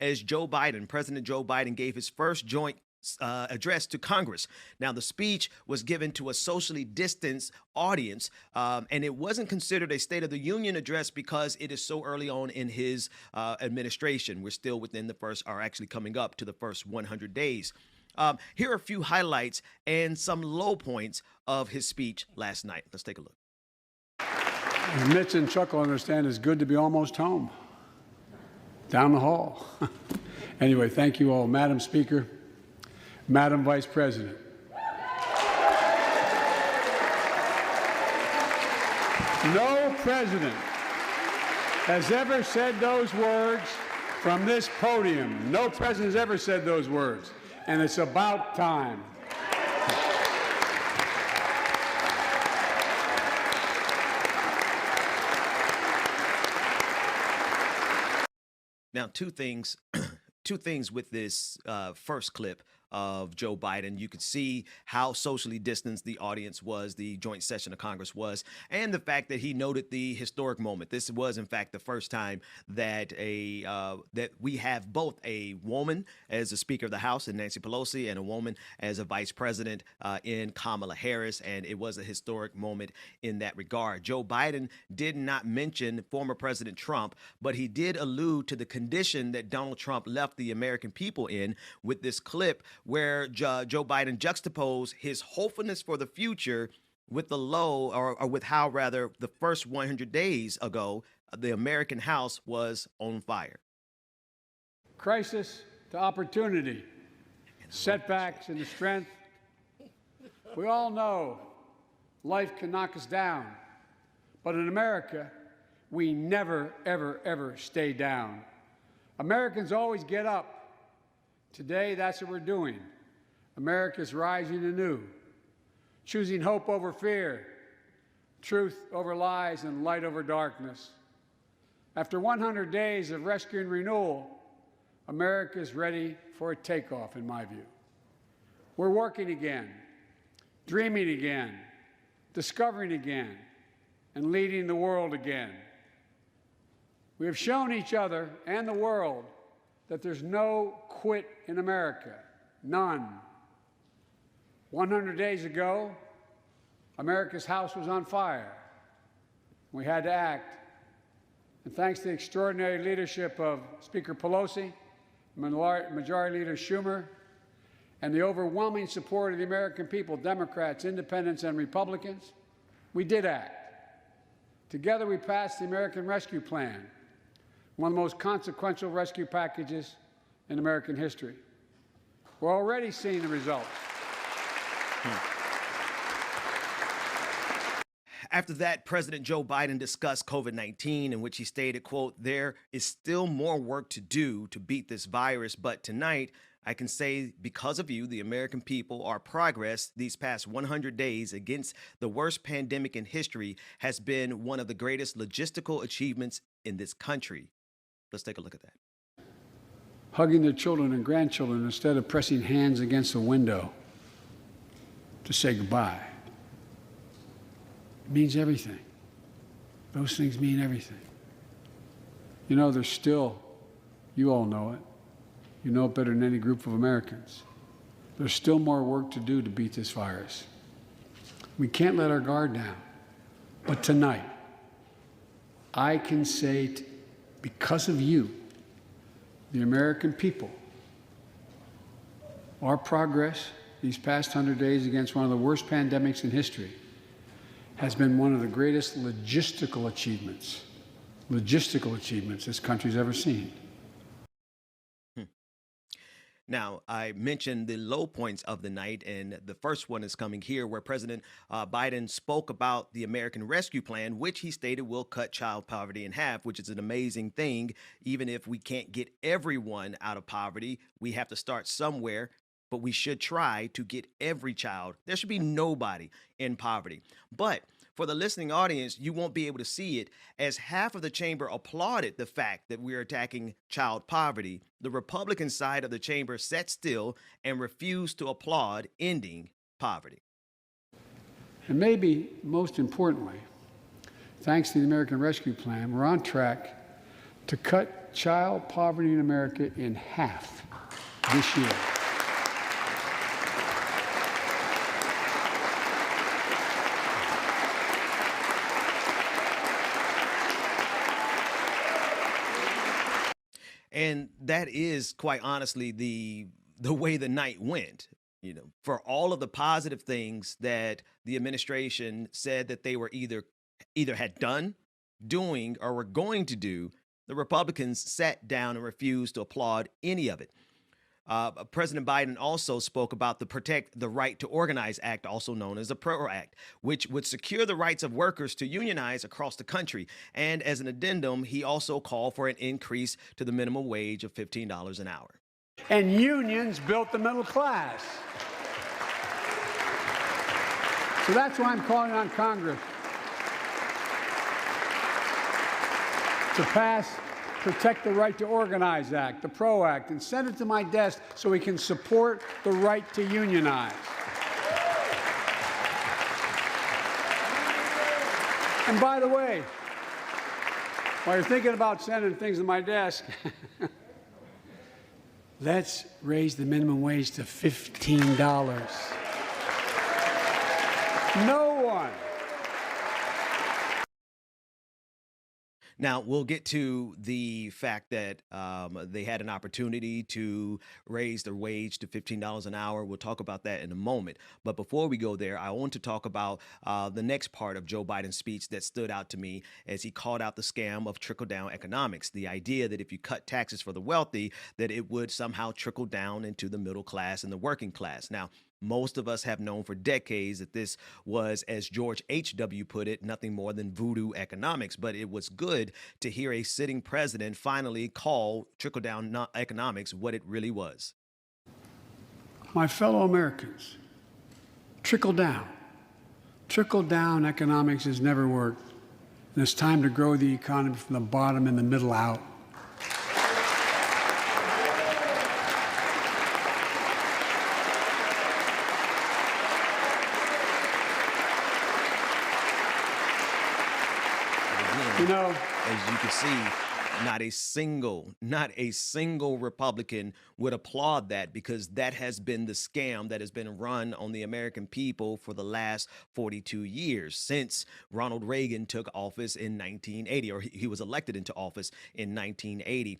as President Joe Biden, gave his first joint address to Congress. Now, the speech was given to a socially distanced audience, and it wasn't considered a State of the Union address because it is so early on in his administration. We're still within the first, or actually coming up to the first 100 days. Here are a few highlights and some low points of his speech last night. Let's take a look. Mitch and Chuck will understand it's good to be almost home, down the hall. Anyway, thank you all. Madam Speaker, Madam Vice President. No president has ever said those words from this podium. No president has ever said those words, and it's about time. Now, two things with this first clip of Joe Biden. You could see how socially distanced the audience was, the joint session of Congress was, and the fact that he noted the historic moment. This was, in fact, the first time that that we have both a woman as a Speaker of the House in Nancy Pelosi and a woman as a Vice President in Kamala Harris, and it was a historic moment in that regard. Joe Biden did not mention former President Trump, but he did allude to the condition that Donald Trump left the American people in with this clip where Joe Biden juxtaposed his hopefulness for the future with the low, or with how rather the first 100 days ago, the American house was on fire. Crisis to opportunity, setbacks into strength. We all know life can knock us down, but in America, we never, ever, ever stay down. Americans always get up. Today, that's what we're doing. America's rising anew, choosing hope over fear, truth over lies, and light over darkness. After 100 days of rescue and renewal, America is ready for a takeoff, in my view. We're working again, dreaming again, discovering again, and leading the world again. We have shown each other and the world that there's no quit in America, none. 100 days ago, America's house was on fire. We had to act. And thanks to the extraordinary leadership of Speaker Pelosi, Majority Leader Schumer, and the overwhelming support of the American people, Democrats, Independents, and Republicans, we did act. Together, we passed the American Rescue Plan, one of the most consequential rescue packages in American history. We're already seeing the results. After that, President Joe Biden discussed COVID-19, in which he stated, quote, "There is still more work to do to beat this virus, but tonight I can say because of you, the American people, our progress these past 100 days against the worst pandemic in history has been one of the greatest logistical achievements in this country." Let's take a look at that. Hugging their children and grandchildren instead of pressing hands against a window to say goodbye. It means everything. Those things mean everything. You know, there's still, you all know it, you know it better than any group of Americans, there's still more work to do to beat this virus. We can't let our guard down. But tonight, I can say, because of you, the American people, our progress these past 100 days against one of the worst pandemics in history has been one of the greatest logistical achievements this country's ever seen. Now, I mentioned the low points of the night, and the first one is coming here, where President Biden spoke about the American Rescue Plan, which he stated will cut child poverty in half, which is an amazing thing. Even if we can't get everyone out of poverty, we have to start somewhere, but we should try to get every child. There should be nobody in poverty. But for the listening audience, you won't be able to see it, as half of the chamber applauded the fact that we're attacking child poverty. The Republican side of the chamber sat still and refused to applaud ending poverty. And maybe most importantly, thanks to the American Rescue Plan, we're on track to cut child poverty in America in half this year. And that is quite honestly the way the night went. You know, for all of the positive things that the administration said that they were either had done, doing, or were going to do, the Republicans sat down and refused to applaud any of it. President Biden also spoke about the Protect the Right to Organize Act, also known as the PRO Act, which would secure the rights of workers to unionize across the country. And as an addendum, he also called for an increase to the minimum wage of $15 an hour. And unions built the middle class. So that's why I'm calling on Congress to pass Protect the Right to Organize Act, the PRO Act, and send it to my desk so we can support the right to unionize. And by the way, while you're thinking about sending things to my desk, let's raise the minimum wage to $15. No one. Now, we'll get to the fact that they had an opportunity to raise their wage to $15 an hour. We'll talk about that in a moment. But before we go there, I want to talk about the next part of Joe Biden's speech that stood out to me as he called out the scam of trickle-down economics, the idea that if you cut taxes for the wealthy, that it would somehow trickle down into the middle class and the working class. Now, most of us have known for decades that this was, as George H.W. put it, nothing more than voodoo economics. But it was good to hear a sitting president finally call trickle-down economics what it really was. My fellow Americans, trickle down. Trickle-down economics has never worked. And it's time to grow the economy from the bottom and the middle out. You know, as you can see, not a single Republican would applaud that, because that has been the scam that has been run on the American people for the last 42 years since Ronald Reagan took office in 1980, or he was elected into office in 1980.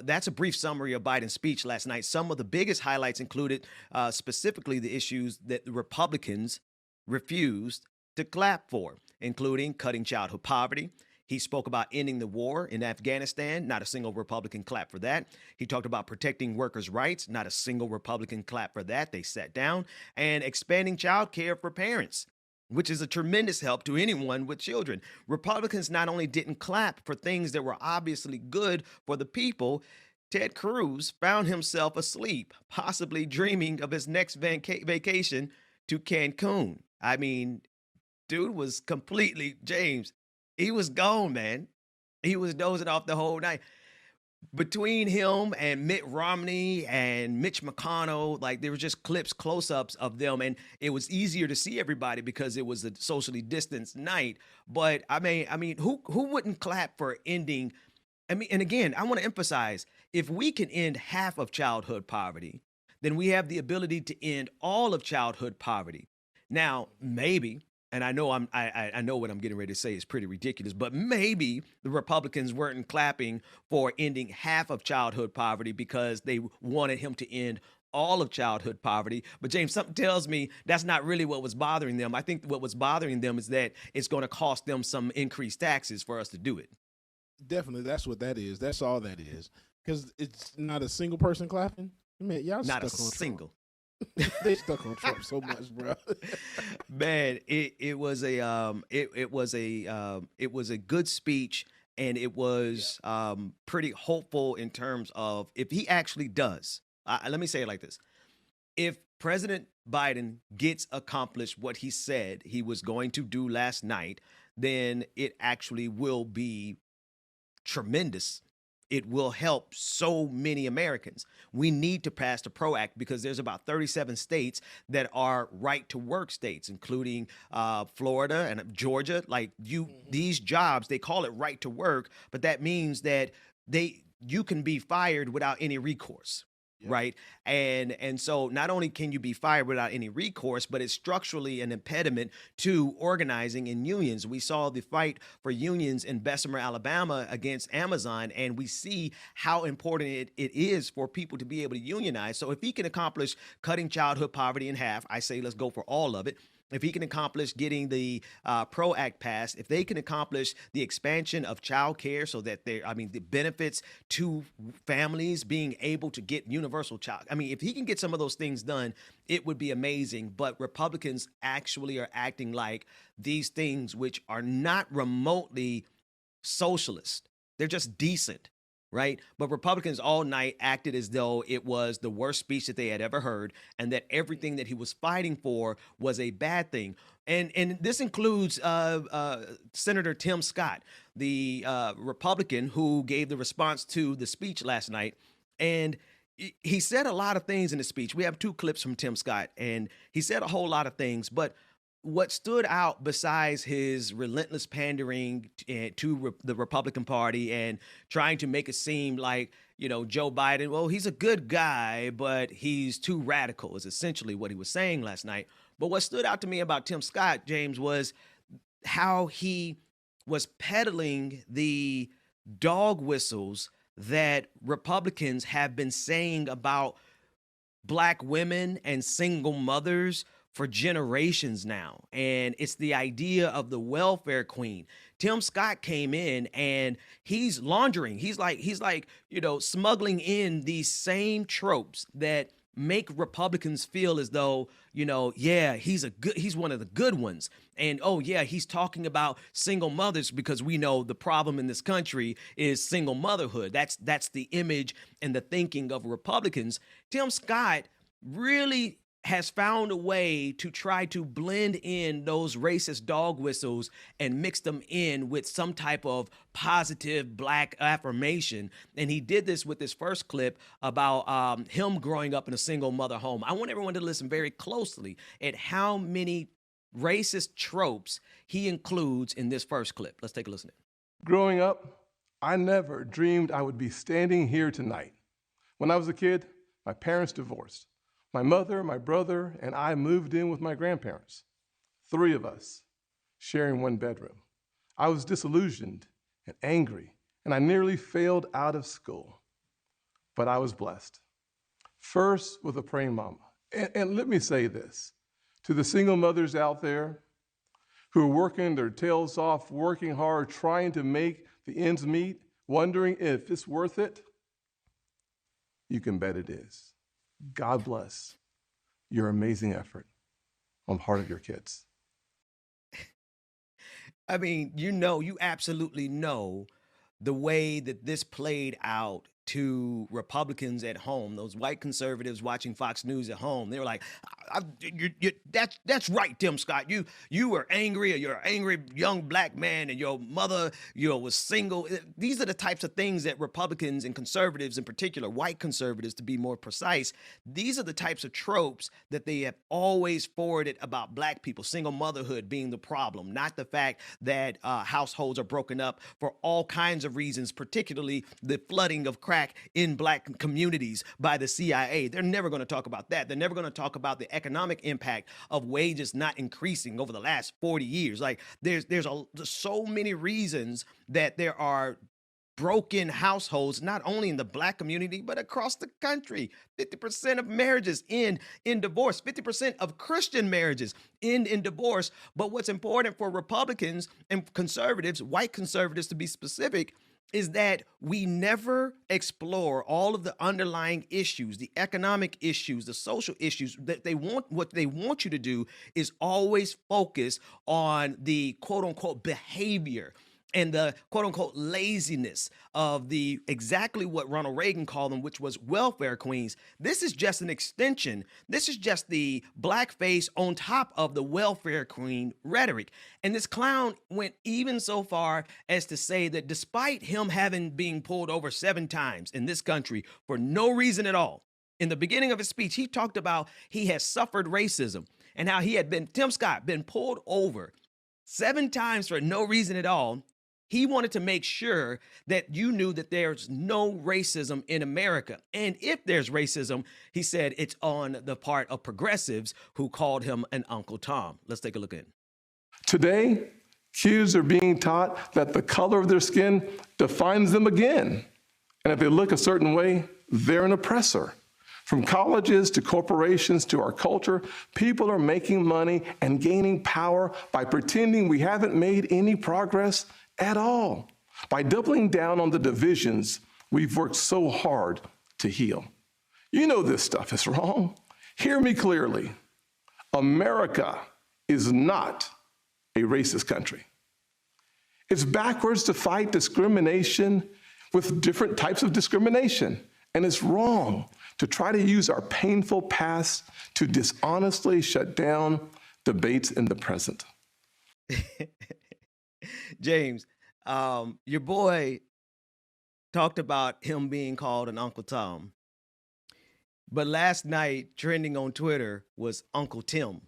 That's a brief summary of Biden's speech last night. Some of the biggest highlights included specifically the issues that the Republicans refused to clap for, including cutting childhood poverty. He spoke about ending the war in Afghanistan. Not a single Republican clapped for that. He talked about protecting workers' rights. Not a single Republican clapped for that. They sat down. And expanding child care for parents, which is a tremendous help to anyone with children. Republicans not only didn't clap for things that were obviously good for the people, Ted Cruz found himself asleep, possibly dreaming of his next vacation to Cancun. I mean, dude was completely, James, he was gone, man. He was dozing off the whole night. Between him and Mitt Romney and Mitch McConnell, like there were just clips, close-ups of them, and it was easier to see everybody because it was a socially distanced night. But I mean, who wouldn't clap for ending? I mean, and again, I want to emphasize, if we can end half of childhood poverty, then we have the ability to end all of childhood poverty. Now, maybe. And I know I know what I'm getting ready to say is pretty ridiculous, but maybe the Republicans weren't clapping for ending half of childhood poverty because they wanted him to end all of childhood poverty. But James, something tells me that's not really what was bothering them. I think what was bothering them is that it's going to cost them some increased taxes for us to do it. Definitely, that's what that is. That's all that is. Because it's not a single person clapping. Man, y'all Not a stuck on single. Trump. They stuck on Trump so much, bro. Man, it was a good speech, and it was pretty hopeful in terms of if he actually does. Let me say it like this: if President Biden gets accomplished what he said he was going to do last night, then it actually will be tremendous. It will help so many Americans. We need to pass the PRO Act because there's about 37 states that are right to work states, including Florida and Georgia. Like these jobs, they call it right to work, but that means that you can be fired without any recourse. Yep. Right. And so not only can you be fired without any recourse, but it's structurally an impediment to organizing in unions. We saw the fight for unions in Bessemer, Alabama against Amazon, and we see how important it is for people to be able to unionize. So if he can accomplish cutting childhood poverty in half, I say let's go for all of it. If he can accomplish getting the PRO Act passed, if they can accomplish the expansion of child care so that the benefits to families being able to get universal child. If he can get some of those things done, it would be amazing. But Republicans actually are acting like these things, which are not remotely socialist. They're just decent. Right. But Republicans all night acted as though it was the worst speech that they had ever heard and that everything that he was fighting for was a bad thing. And this includes Senator Tim Scott, the Republican who gave the response to the speech last night. And he said a lot of things in the speech. We have 2 clips from Tim Scott, and he said a whole lot of things. But what stood out besides his relentless pandering to the Republican Party and trying to make it seem like, Joe Biden, well, he's a good guy, but he's too radical is essentially what he was saying last night. But what stood out to me about Tim Scott, James, was how he was peddling the dog whistles that Republicans have been saying about Black women and single mothers for generations now. And it's the idea of the welfare queen. Tim Scott came in and he's laundering. He's like, smuggling in these same tropes that make Republicans feel as though, he's one of the good ones. And he's talking about single mothers because we know the problem in this country is single motherhood. That's the image and the thinking of Republicans. Tim Scott really has found a way to try to blend in those racist dog whistles and mix them in with some type of positive Black affirmation. And he did this with this first clip about him growing up in a single mother home. I want everyone to listen very closely at how many racist tropes he includes in this first clip. Let's take a listen. Growing up, I never dreamed I would be standing here tonight. When I was a kid, my parents divorced. My mother, my brother, and I moved in with my grandparents, 3 of us, sharing 1 bedroom. I was disillusioned and angry, and I nearly failed out of school. But I was blessed. First, with a praying mama. And let me say this, to the single mothers out there who are working their tails off, working hard, trying to make the ends meet, wondering if it's worth it, you can bet it is. God bless your amazing effort on the part of your kids. You absolutely know the way that this played out to Republicans at home, those white conservatives watching Fox News at home. They were like, that's right, Tim Scott. You were angry, or you're an angry young Black man, and your mother, was single. These are the types of things that Republicans and conservatives, in particular, white conservatives to be more precise, these are the types of tropes that they have always forwarded about Black people, single motherhood being the problem, not the fact that households are broken up for all kinds of reasons, particularly the flooding of crack in Black communities by the CIA. They're never going to talk about that. They're never going to talk about the economic impact of wages not increasing over the last 40 years. Like there's so many reasons that there are broken households, not only in the Black community, but across the country. 50% of marriages end in divorce. 50% of Christian marriages end in divorce. But what's important for Republicans and conservatives, white conservatives to be specific, is that we never explore all of the underlying issues, the economic issues, the social issues that they want. What they want you to do is always focus on the quote unquote behavior and the quote unquote laziness of the exactly what Ronald Reagan called them, which was welfare queens. This is just an extension. This is just the blackface on top of the welfare queen rhetoric. And this clown went even so far as to say that despite him having been pulled over 7 times in this country for no reason at all, in the beginning of his speech, he talked about he has suffered racism and how he had been, Tim Scott, been pulled over 7 times for no reason at all. He wanted to make sure that you knew that there's no racism in America. And if there's racism, he said it's on the part of progressives who called him an Uncle Tom. Let's take a look in. Today, kids are being taught that the color of their skin defines them again. And if they look a certain way, they're an oppressor. From colleges to corporations to our culture, people are making money and gaining power by pretending we haven't made any progress at all, by doubling down on the divisions we've worked so hard to heal. You know this stuff is wrong. Hear me clearly. America is not a racist country. It's backwards to fight discrimination with different types of discrimination. And it's wrong to try to use our painful past to dishonestly shut down debates in the present. James, your boy talked about him being called an Uncle Tom. But last night, trending on Twitter was Uncle Tim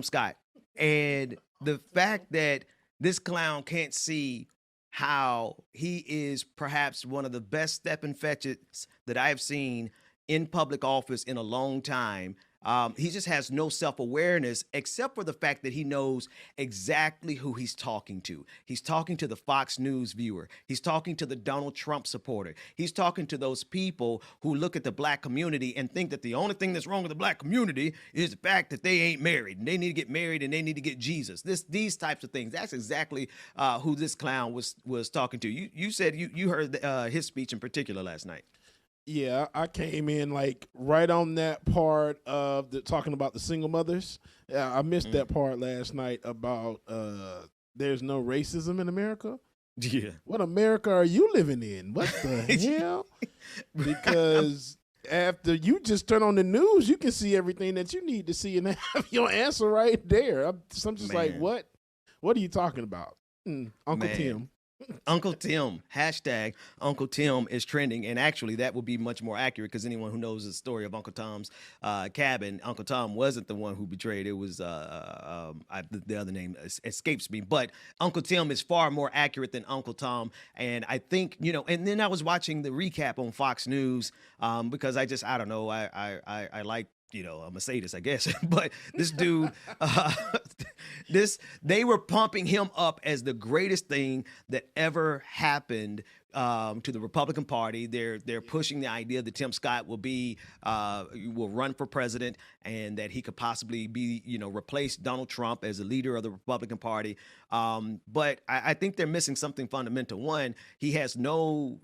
Scott. And the fact that this clown can't see how he is perhaps one of the best stepping fetches that I've seen in public office in a long time. He just has no self-awareness except for the fact that he knows exactly who he's talking to. He's talking to the Fox News viewer. He's talking to the Donald Trump supporter. He's talking to those people who look at the black community and think that the only thing that's wrong with the black community is the fact that they ain't married and they need to get married and they need to get Jesus. These types of things. That's exactly who this clown was talking to. You said you heard his speech in particular last night. Yeah, I came in like right on that part of talking about the single mothers. I missed that part last night about there's no racism in America. Yeah. What America are you living in? What the hell? Because after you just turn on the news, you can see everything that you need to see and have your answer right there. I'm just like, what? What are you talking about? Uncle Tim. Uncle Tim, hashtag Uncle Tim is trending. And actually, that would be much more accurate because anyone who knows the story of Uncle Tom's Cabin, Uncle Tom wasn't the one who betrayed. It was the other name escapes me. But Uncle Tim is far more accurate than Uncle Tom. And I think, and then I was watching the recap on Fox News because I don't know, I like, I'm a sadist, I guess. But this dude, they were pumping him up as the greatest thing that ever happened to the Republican Party. They're pushing the idea that Tim Scott will run for president and that he could possibly be, replace Donald Trump as the leader of the Republican Party. But I think they're missing something fundamental. One, he has no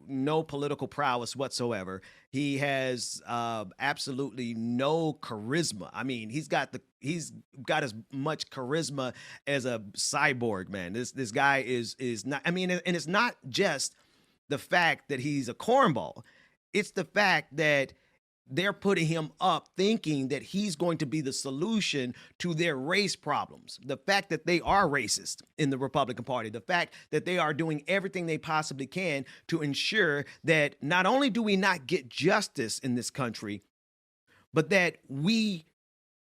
political prowess whatsoever. He has absolutely no charisma. I mean, he's got as much charisma as a cyborg, man. This guy is not. I mean, and it's not just the fact that he's a cornball. It's the fact that they're putting him up thinking that he's going to be the solution to their race problems. The fact that they are racist in the Republican Party, the fact that they are doing everything they possibly can to ensure that not only do we not get justice in this country, but that we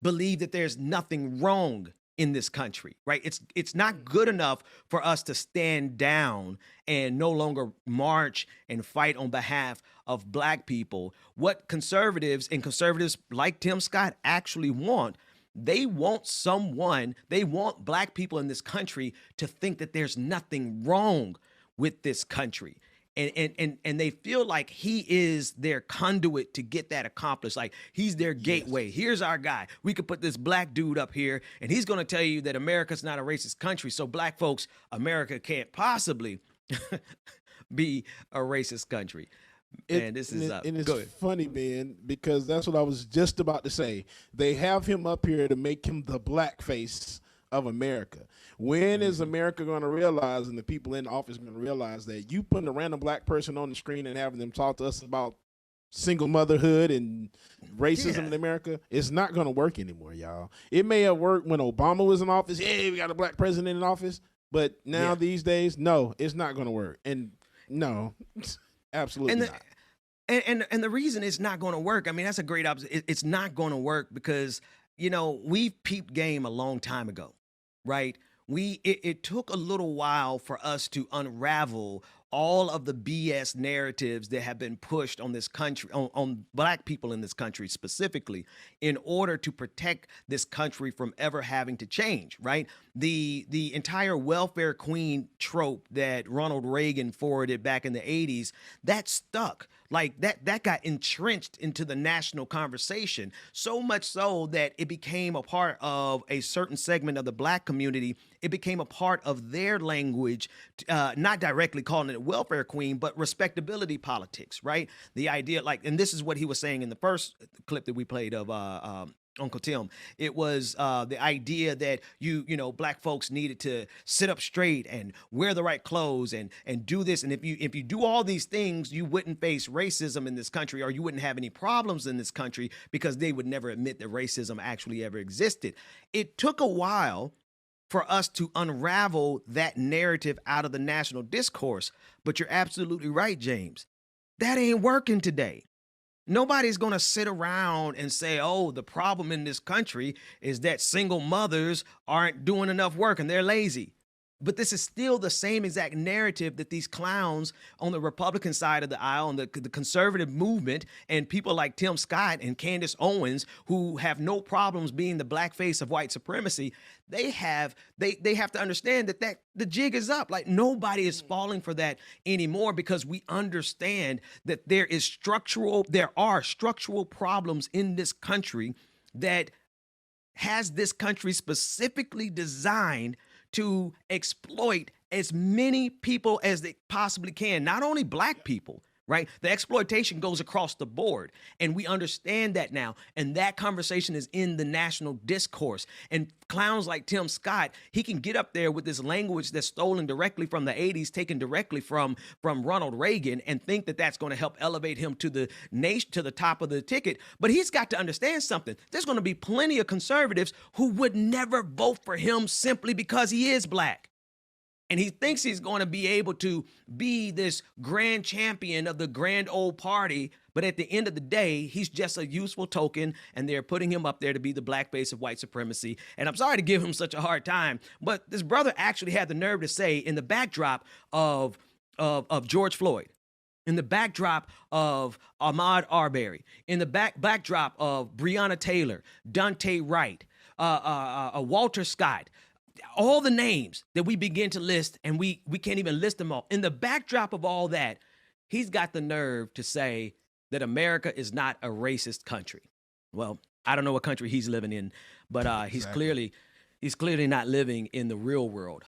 believe that there's nothing wrong in this country, right? It's not good enough for us to stand down and no longer march and fight on behalf of black people. What conservatives like Tim Scott actually want, they want black people in this country to think that there's nothing wrong with this country. And they feel like he is their conduit to get that accomplished. Like he's their gateway. Yes. Here's our guy. We could put this black dude up here and he's going to tell you that America's not a racist country. So black folks, America can't possibly be a racist country. And it's funny, man, because that's what I was just about to say. They have him up here to make him the black face of America. When is America going to realize, and the people in office going to realize, that you putting a random black person on the screen and having them talk to us about single motherhood and racism in America, it's not going to work anymore, y'all. It may have worked when Obama was in office. Hey, we got a black president in office. But now these days, no, it's not going to work. And no, absolutely not. And the reason it's not going to work, I mean, that's a great option. It's not going to work because, we've peeped game a long time ago, right? it took a little while for us to unravel all of the BS narratives that have been pushed on this country, on black people in this country specifically, in order to protect this country from ever having to change, right? The entire welfare queen trope that Ronald Reagan forwarded back in the 80s, that stuck. Like that got entrenched into the national conversation, so much so that it became a part of a certain segment of the black community. It became a part of their language, not directly calling it welfare queen, but respectability politics, right? The idea, like, and this is what he was saying in the first clip that we played of Uncle Tim. It was the idea that you know, black folks needed to sit up straight and wear the right clothes and do this. And if you do all these things, you wouldn't face racism in this country, or you wouldn't have any problems in this country, because they would never admit that racism actually ever existed. It took a while for us to unravel that narrative out of the national discourse. But you're absolutely right, James. That ain't working today. Nobody's going to sit around and say, oh, the problem in this country is that single mothers aren't doing enough work and they're lazy. But this is still the same exact narrative that these clowns on the Republican side of the aisle and the conservative movement and people like Tim Scott and Candace Owens, who have no problems being the black face of white supremacy, they have to understand that the jig is up. Like, nobody is falling for that anymore, because we understand that there are structural problems in this country that has this country specifically designed to exploit as many people as they possibly can, not only black people, right? The exploitation goes across the board, and we understand that now, and that conversation is in the national discourse. And clowns like Tim Scott, he can get up there with this language that's stolen directly from the 80s, taken directly from Ronald Reagan, and think that that's going to help elevate him to the nation, to the top of the ticket. But he's got to understand something. There's going to be plenty of conservatives who would never vote for him simply because he is black. And he thinks he's going to be able to be this grand champion of the grand old party. But at the end of the day, he's just a useful token, and they're putting him up there to be the black face of white supremacy. And I'm sorry to give him such a hard time, but this brother actually had the nerve to say, in the backdrop of George Floyd, in the backdrop of Ahmaud Arbery, in the backdrop of Breonna Taylor, Dante Wright, Walter Scott, all the names that we begin to list, and we can't even list them all. In the backdrop of all that, he's got the nerve to say that America is not a racist country. Well, I don't know what country he's living in, but he's clearly not living in the real world.